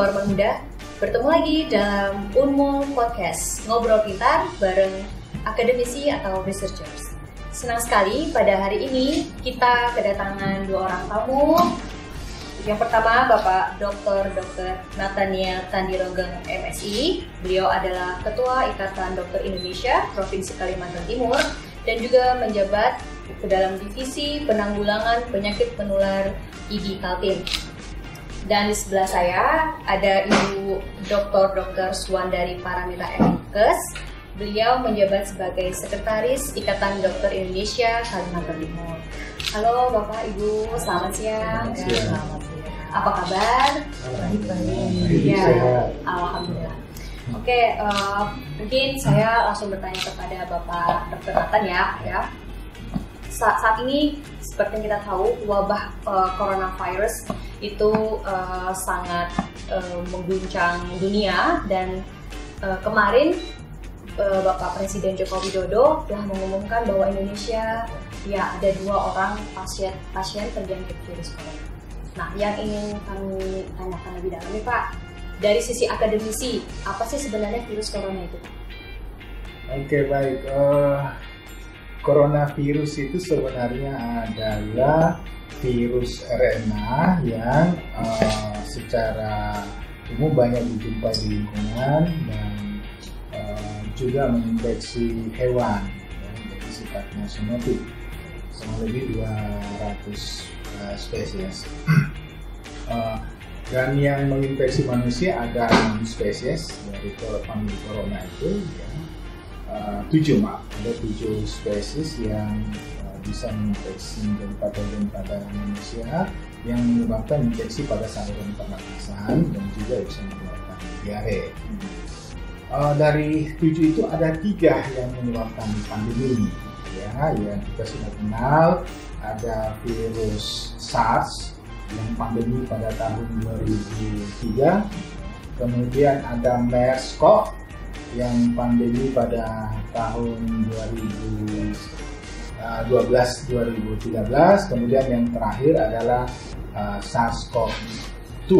Pengorban Muda. Bertemu lagi dalam Unmul Podcast, ngobrol pintar bareng akademisi atau researchers. Senang sekali pada hari ini kita kedatangan dua orang tamu. Yang pertama Bapak Dr. Nathaniel Tandirogeng MSI. Beliau adalah Ketua Ikatan Dokter Indonesia Provinsi Kalimantan Timur dan juga menjabat ke dalam Divisi Penanggulangan Penyakit Menular ID Kaltim. Dan di sebelah saya ada Ibu Dr. Suwandari Paramita MKes. Beliau menjabat sebagai Sekretaris Ikatan Dokter Indonesia Kalimantan Timur. Halo Bapak Ibu, selamat siang. Selamat siang. Apa kabar? Baik. Ya, alhamdulillah. Oke, mungkin saya langsung bertanya kepada Bapak Dr. Nathan ya. Saat ini seperti yang kita tahu wabah coronavirus itu sangat mengguncang dunia dan kemarin Bapak Presiden Joko Widodo telah mengumumkan bahwa Indonesia ya ada 2 orang pasien terjangkit virus corona. Nah, yang ingin kami tanyakan lebih dalam nih Pak, dari sisi akademisi, apa sih sebenarnya virus corona itu Pak? Oke, baik. Coronavirus itu sebenarnya adalah virus RNA yang secara umum banyak dijumpai di lingkungan dan juga menginfeksi hewan, jadi sifatnya zoonotik, sama lebih 200 spesies. Dan yang menginfeksi manusia ada 6 spesies dari famili corona itu ya. 7 spesies yang bisa menginfeksi menjadi patogen pada manusia yang menyebabkan infeksi pada saluran pernapasan dan juga bisa menyebabkan diare. Dari 7 itu ada 3 yang menyebabkan pandemi ya, yang kita sudah kenal. Ada virus SARS yang pandemi pada tahun 2003, kemudian ada MERS-CoV yang pandemi pada tahun 2012-2013, kemudian yang terakhir adalah SARS-CoV-2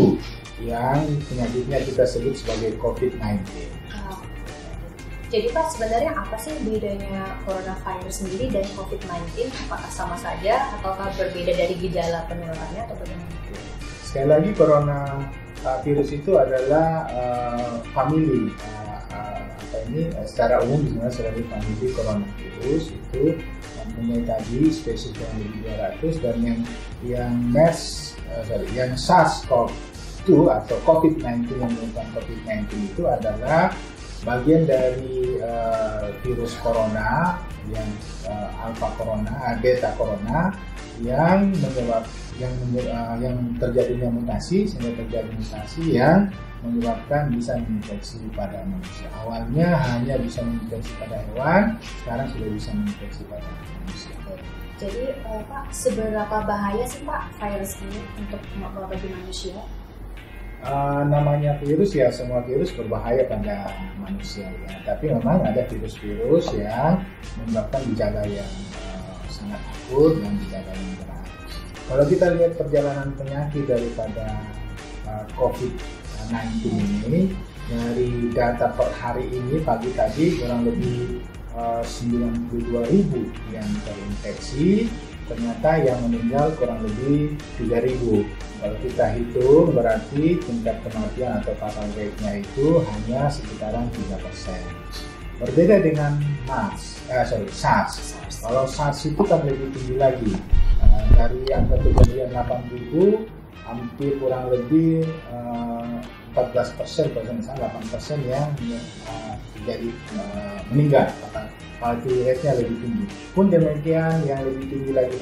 yang penyakitnya kita sebut sebagai COVID-19. Jadi Pak, sebenarnya apa sih bedanya coronavirus sendiri dan COVID-19? Apakah sama saja ataukah berbeda dari gejala penularannya atau bagaimana? Sekali lagi, coronavirus itu adalah famili. Secara umum sebenarnya sebagai famili coronavirus itu mempunyai tadi spesies yang lebih 200, dan yang SARS-CoV-2 atau COVID-19 yang menyebabkan COVID-19 itu adalah bagian dari virus corona yang alpha corona, beta corona yang terjadinya mutasi, sehingga terjadi mutasi yang menyebabkan bisa menginfeksi pada manusia. Awalnya hanya bisa menginfeksi pada hewan, sekarang sudah bisa menginfeksi pada manusia. Jadi Pak, seberapa bahaya sih Pak virus ini untuk bagi manusia? Namanya virus ya, semua virus berbahaya pada manusia ya. Tapi memang ada virus-virus yang menyebabkan gejala yang sangat akut dan gejala yang berat. Kalau kita lihat perjalanan penyakit daripada COVID-19 ini, dari data per hari ini pagi tadi kurang lebih 92.000 yang terinfeksi, ternyata yang meninggal kurang lebih 3.000. Kalau kita hitung berarti tingkat kematian atau fatal rate-nya itu hanya sekitaran 3%. Berbeda dengan SARS. Kalau SARS itu kan lebih tinggi lagi. Dari angka kejadian 8.000, hampir kurang lebih 14%, 8% yang jadi meninggal. Fatality rate-nya lebih tinggi. Pun demikian, yang lebih tinggi lagi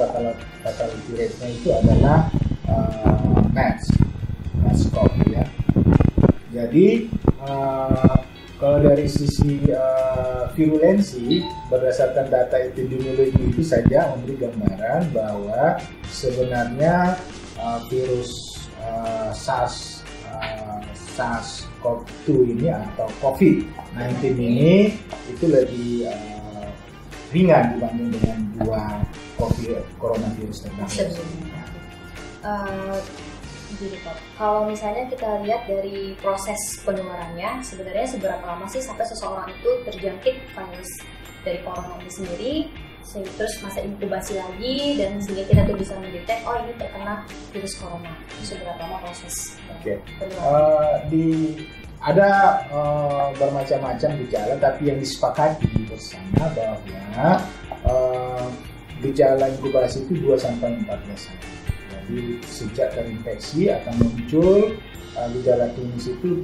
fatality rate-nya itu adalah MERS-CoV ya. Jadi kalau dari sisi virulensi, berdasarkan data epidemiologi itu saja memberi gambaran bahwa sebenarnya virus SARS-CoV-2 ini atau COVID-19 ini itu lebih ringan dibanding dengan 2 coronavirus terdahulu. Jadi Pak, kalau misalnya kita lihat dari proses penularannya, sebenarnya seberapa lama sih sampai seseorang itu terjangkit virus dari corona ini sendiri, terus masa inkubasi lagi, dan sehingga kita tuh bisa mendetek, oh ini terkena virus corona. Seberapa lama proses penularan? Ada bermacam-macam gejala, tapi yang disepakati bersama bahwa gejala inkubasi itu 2-14 hari. Jadi sejak terinfeksi akan muncul gejala klinis itu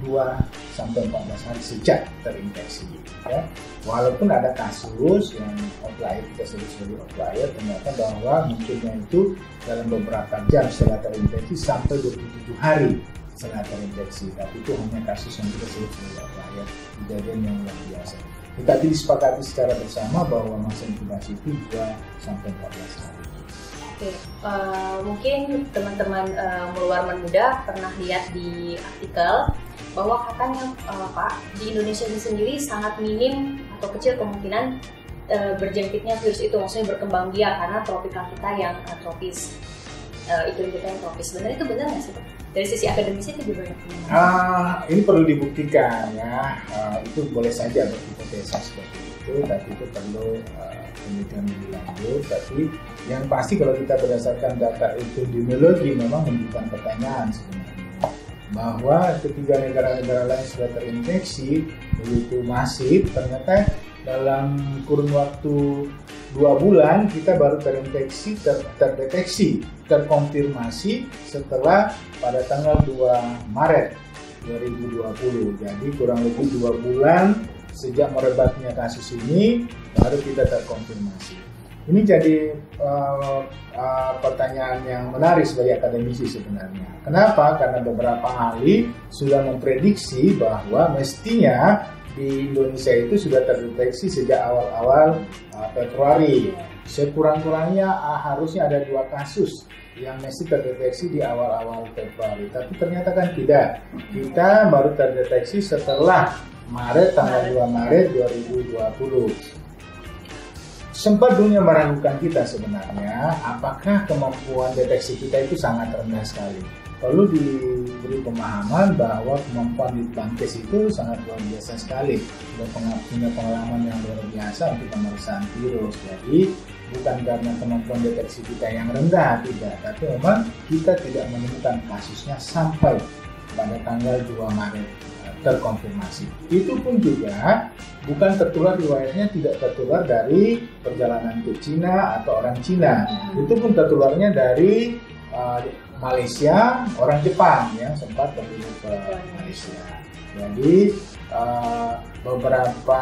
2-14 hari sejak terinfeksi. Ya. Walaupun ada kasus yang outlier, kita sebut sebagai outlier, ternyata bahwa munculnya itu dalam beberapa jam setelah terinfeksi sampai 27 hari setelah terinfeksi. Tapi itu hanya kasus yang kita sebut sebagai outlier, kejadian yang luar biasa. Tetapi disepakati secara bersama bahwa masa inkubasi itu 2-14 hari. Oke, mungkin teman-teman Mulwarman Muda pernah lihat di artikel bahwa katanya Pak, di Indonesia ini sendiri sangat minim atau kecil kemungkinan berjangkitnya virus itu, maksudnya berkembang biak karena tropika kita yang tropis, iklim kita yang tropis. Sebenarnya itu benar nggak sih Pak? Dari sisi akademisnya itu gimana? Ini perlu dibuktikan ya, itu boleh saja berhipotesa seperti itu, tapi itu perlu penelitian lebih lanjut. Tapi yang pasti kalau kita berdasarkan data epidemiologi memang menunjukkan pertanyaan sebenarnya, bahwa ketika negara-negara lain sudah terinfeksi begitu masif, ternyata dalam kurun waktu 2 bulan kita baru terinfeksi, terdeteksi, terkonfirmasi setelah pada tanggal 2 Maret 2020. Jadi kurang lebih 2 bulan sejak merebaknya kasus ini baru kita terkonfirmasi. Ini jadi pertanyaan yang menarik sebagai akademisi sebenarnya. Kenapa? Karena beberapa ahli sudah memprediksi bahwa mestinya di Indonesia itu sudah terdeteksi sejak awal-awal Februari. Sekurang-kurangnya harusnya ada 2 kasus yang mesti terdeteksi di awal-awal Februari. Tapi ternyata kan tidak. Kita baru terdeteksi setelah Maret, tanggal 2 Maret 2020. Sempat dunia meragukan kita sebenarnya, apakah kemampuan deteksi kita itu sangat rendah sekali. Perlu diberi pemahaman bahwa kemampuan Litbangkes itu sangat luar biasa sekali, punya pengalaman yang luar biasa untuk pemeriksaan virus. Jadi bukan karena kemampuan deteksi kita yang rendah, tidak, tapi memang kita tidak menemukan kasusnya sampai pada tanggal 2 Maret terkonfirmasi. Itu pun juga bukan tertular, riwayatnya tidak tertular dari perjalanan ke Cina atau orang Cina. Itu pun tertularnya dari Malaysia, orang Jepang yang sempat pergi ke Malaysia. Jadi beberapa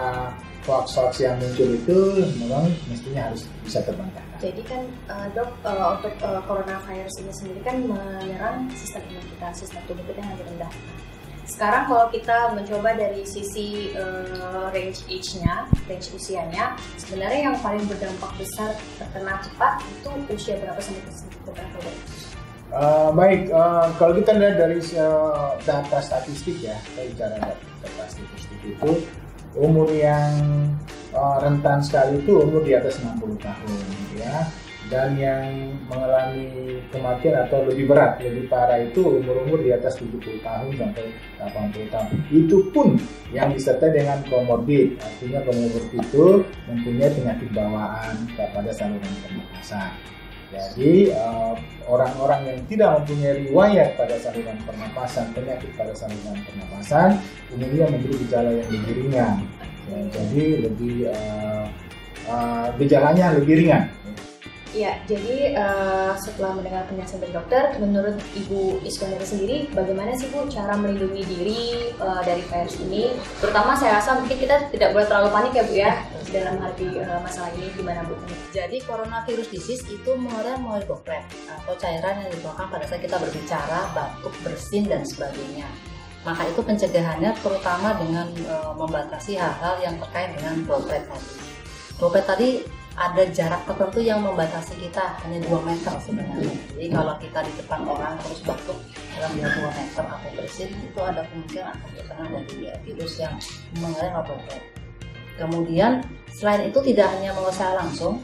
hoax yang muncul itu memang mestinya harus bisa terbantahkan. Jadi kan dok, untuk coronavirus ini sendiri kan menyerang sistem imun kita, sistem tubuh kita yang lebih rendah. Sekarang kalau kita mencoba dari sisi range age-nya, range usianya, sebenarnya yang paling berdampak besar terkena cepat itu usia berapa sampai berapa? Baik, kalau kita lihat dari data statistik ya, kita bicara data statistik itu umur yang rentan sekali itu umur di atas 60 tahun ya, dan yang mengalami kematian atau lebih berat, lebih parah itu umur-umur di atas 70 tahun sampai 80 tahun. Itu pun yang disertai dengan komorbid, artinya komorbid itu mempunyai penyakit bawaan pada saluran pernapasan. Jadi orang-orang yang tidak mempunyai riwayat pada saluran pernapasan, penyakit pada saluran pernapasan, umumnya memberi gejala yang lebih ringan. Ya, jadi lebih gejalanya lebih ringan. Iya, jadi setelah mendengar penjelasan dari dokter, menurut Ibu Iskandar sendiri, bagaimana sih Bu cara melindungi diri dari virus ini? Terutama saya rasa mungkin kita tidak boleh terlalu panik ya Bu ya, dalam menghadapi masalah ini, gimana Bu? Jadi coronavirus disease itu mengeluarkan melalui droplet atau cairan yang dikeluarkan pada saat kita berbicara, batuk, bersin, dan sebagainya. Maka itu pencegahannya terutama dengan membatasi hal-hal yang terkait dengan droplet tadi. Droplet tadi ada jarak tertentu yang membatasi kita, hanya 2 meter sebenarnya. Jadi kalau kita di depan orang terus batuk dalam 2 meter atau bersin, itu ada kemungkinan akan terkena dari virus yang mengenai droplet. Kemudian selain itu tidak hanya mengusaha langsung,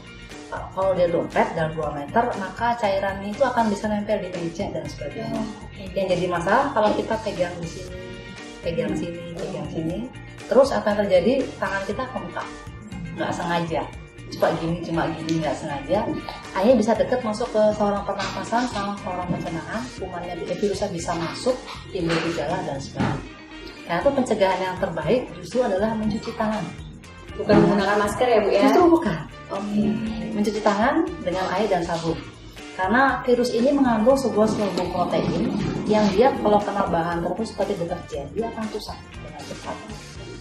kalau dia dompet dalam 2 meter, maka cairannya itu akan bisa nempel di meja dan sebagainya. Yang jadi masalah kalau kita pegang di sini, pegang sini, terus apa yang terjadi? Tangan kita bengkak, nggak sengaja. Cuma gini nggak sengaja, akhirnya bisa deket masuk ke saluran pernapasan sama saluran pencernaan, kumannya virusnya bisa masuk, timbul gejala dan sebagainya. Karena itu pencegahan yang terbaik justru adalah mencuci tangan. Bukan menggunakan masker ya Bu ya? Justru bukan. Mencuci tangan dengan air dan sabun. Karena virus ini mengandung sebuah selubung protein yang dia kalau kena bahan tertentu seperti deterjen, dia akan rusak dengan cepat.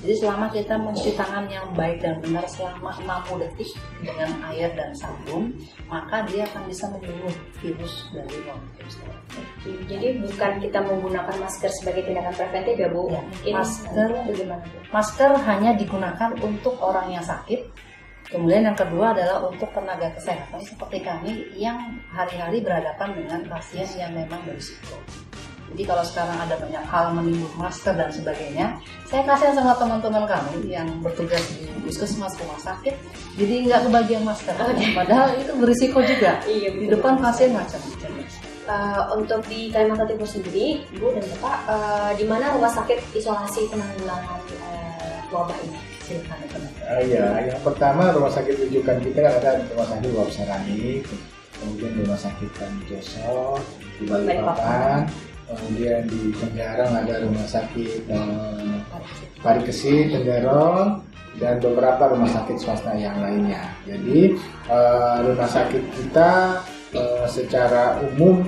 Jadi selama kita mencuci tangan yang baik dan benar selama 60 detik dengan air dan sabun, maka dia akan bisa membunuh virus dari virus. Jadi bukan kita menggunakan masker sebagai tindakan preventif ya Bu? Ya, Masker bagaimana Bu? Masker hanya digunakan untuk orang yang sakit. Kemudian yang kedua adalah untuk tenaga kesehatan seperti kami yang hari-hari berhadapan dengan pasien yang memang berisiko. Jadi kalau sekarang ada banyak hal menimbul masker dan sebagainya, saya kasihan sama teman-teman kami yang bertugas di puskesmas rumah sakit, jadi nggak kebagian masker. Padahal itu berisiko juga. Iya, di depan pasien macam-macam. Untuk di Kalimantan Timur sendiri, Bu dan Bapak, di mana rumah sakit isolasi penanggulangan wabah ini? Silakan Ya, yang pertama rumah sakit rujukan kita ada rumah sakit Wab Sarani, kemudian rumah sakit Joso di Balikpapan. Kemudian di Tenggarong ada rumah sakit Parikesit, Tenggarong, dan beberapa rumah sakit swasta yang lainnya. Jadi rumah sakit kita secara umum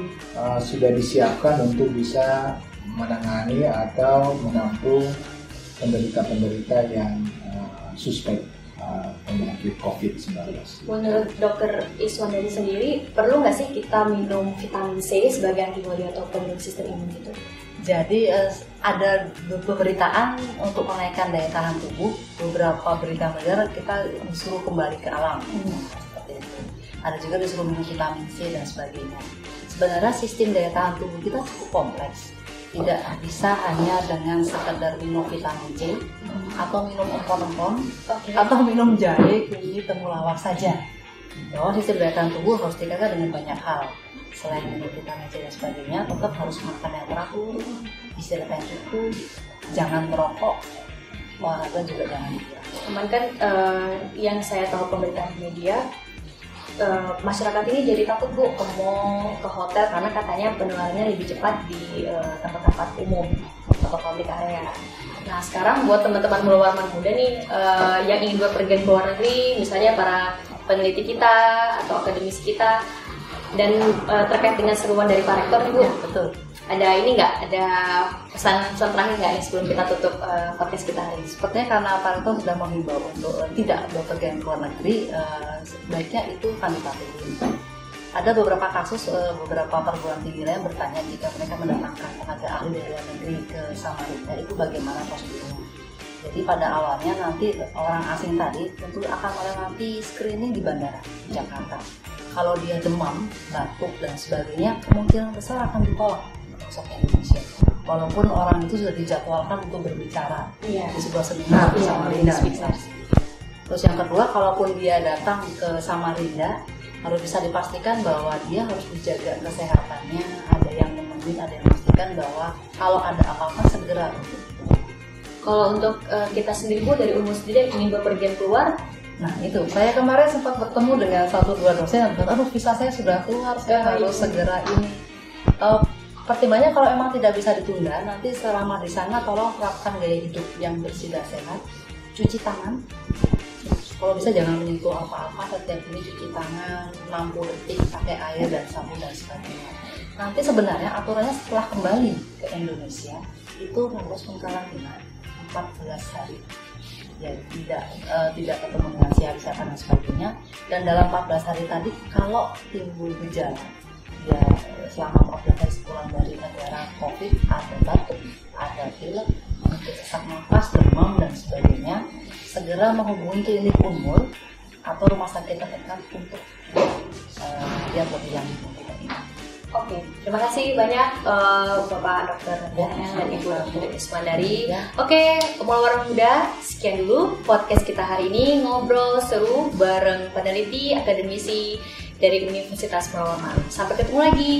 sudah disiapkan untuk bisa menangani atau menampung penderita-penderita yang suspek penyakit COVID-19. Menurut Dokter Iswandari sendiri, perlu nggak sih kita minum vitamin C sebagai antibodi atau pendukung sistem imun gitu? Jadi ada pemberitaan untuk menaikkan daya tahan tubuh. Beberapa berita beredar kita disuruh kembali ke alam. Seperti itu. Ada juga disuruh minum vitamin C dan sebagainya. Sebenarnya sistem daya tahan tubuh kita cukup kompleks. Tidak bisa hanya dengan sekedar minum vitamin C atau minum empon-empon atau minum jahe, kunyit, temulawak saja. Bahwa sistem daya tahan tubuh harus dikaitkan dengan banyak hal. Selain minum vitamin C dan sebagainya, tetap harus makan yang teratur, istirahat yang cukup, jangan merokok, olahraga juga jangan dikurang. Cuman kan yang saya tahu pemberitaan di media, masyarakat ini jadi takut Bu ke mall, ke hotel karena katanya penularannya lebih cepat di tempat-tempat umum atau public area. Nah sekarang buat teman-teman Mula Warman muda nih yang ingin berpergian ke luar negeri, misalnya para peneliti kita atau akademisi kita, dan terkait dengan seruan dari Pak Rektor nih Bu, Ya, betul. Ada ini nggak? Ada pesan terakhir nggak nih sebelum kita tutup podcast kita hari ini? Sepertinya karena Pak Rektor sudah menghimbau untuk tidak berpergian ke luar negeri, sebaiknya itu akan dipatuhi. Ada beberapa kasus, beberapa perguruan tinggi yang bertanya jika mereka mendatangkan tenaga ahli dari luar negeri ke Samarinda, itu bagaimana prosedurnya. Jadi pada awalnya nanti orang asing tadi tentu akan melewati screening di bandara di Jakarta. Kalau dia demam, batuk dan sebagainya, kemungkinan besar akan ditolak masuk ke Indonesia. Walaupun orang itu sudah dijadwalkan untuk berbicara di sebuah seminar di Samarinda. Terus yang kedua, kalaupun dia datang ke Samarinda, harus bisa dipastikan bahwa dia harus dijaga kesehatannya, ada yang nemenin, ada yang memastikan bahwa kalau ada apa-apa segera. Kalau untuk kita sendiri Bu, dari umur sendiri yang ingin berpergian keluar, nah itu, saya kemarin sempat bertemu dengan 1-2 dosen yang bilang, aduh visa saya sudah keluar, saya harus segera ini. Pertimbangannya kalau emang tidak bisa ditunda, nanti selama di sana tolong terapkan gaya hidup yang bersih dan sehat, cuci tangan. Kalau bisa jangan menyentuh apa-apa, setiap ini cuci tangan, 60 detik pakai air dan sabun dan sebagainya. Nanti sebenarnya aturannya setelah kembali ke Indonesia itu harus mengkarantina 14 hari. Ya, tidak ketemu dengan siapa dan sebagainya. Dan dalam 14 hari tadi kalau timbul gejala, ya selama 14 hari sepulang dari negara COVID, ada batuk, ada pilek, sesak nafas, demam dan sebagainya, segera menghubungi klinik umur atau rumah sakit terdekat untuk lihat lebih lanjut. Oke, terima kasih banyak Bapak Dr. Nandana dan Ibu Dr. Iswandari. Oke, Pemula Warung Muda, sekian dulu podcast kita hari ini, ngobrol seru bareng peneliti akademisi dari Universitas Purwamarang. Sampai ketemu lagi.